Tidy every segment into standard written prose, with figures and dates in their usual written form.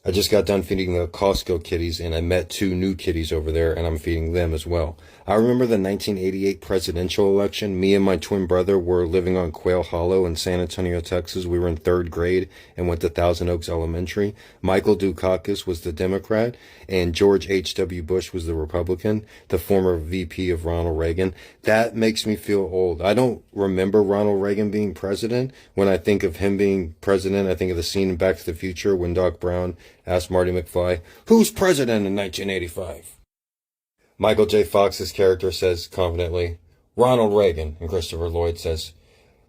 I just got done feeding the Costco kitties, and I met two new kitties over there, and I'm feeding them as well. I remember the 1988 presidential election. Me and my twin brother were living on Quail Hollow in San Antonio, Texas. We were in third grade and went to Thousand Oaks Elementary. Michael Dukakis was the Democrat, and George H.W. Bush was the Republican, the former VP of Ronald Reagan. That makes me feel old. I don't remember Ronald Reagan being president. When I think of him being president, I think of the scene in Back to the Future when Doc Brown asked Marty McFly, "Who's president in 1985?" Michael J. Fox's character says confidently, "Ronald Reagan," and Christopher Lloyd says,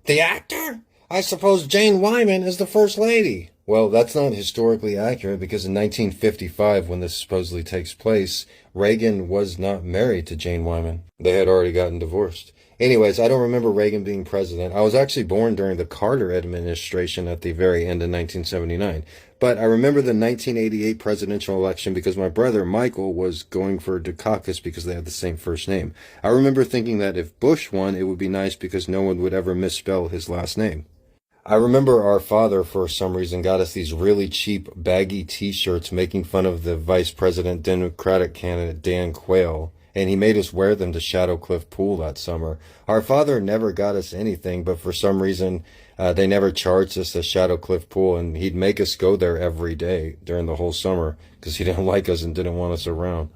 "The actor? I suppose Jane Wyman is the first lady." Well, that's not historically accurate because in 1955, when this supposedly takes place, Reagan was not married to Jane Wyman. They had already gotten divorced. Anyways, I don't remember Reagan being president. I was actually born during the Carter administration at the very end of 1979. But I remember the 1988 presidential election because my brother, Michael, was going for Dukakis because they had the same first name. I remember thinking that if Bush won, it would be nice because no one would ever misspell his last name. I remember our father, for some reason, got us these really cheap, baggy t-shirts making fun of the vice president Democratic candidate Dan Quayle, and he made us wear them to Shadow Cliff Pool that summer. Our father never got us anything, but for some reason, they never charged us at Shadow Cliff Pool, and he'd make us go there every day during the whole summer because he didn't like us and didn't want us around.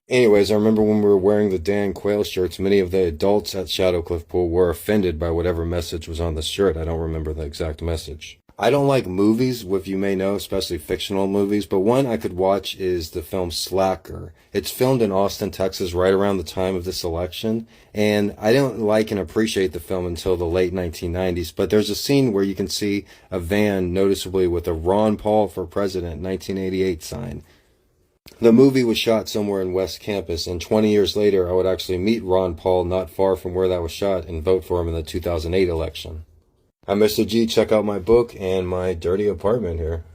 Anyways, I remember when we were wearing the Dan Quayle shirts, many of the adults at Shadow Cliff Pool were offended by whatever message was on the shirt. I don't remember the exact message. I don't like movies, if you may know, especially fictional movies, but one I could watch is the film Slacker. It's filmed in Austin, Texas, right around the time of this election, and I don't like and appreciate the film until the late 1990s, but there's a scene where you can see a van noticeably with a Ron Paul for President 1988 sign. The movie was shot somewhere in West Campus, and 20 years later, I would actually meet Ron Paul not far from where that was shot and vote for him in the 2008 election. I'm Mr. G. Check out my book and my dirty apartment here.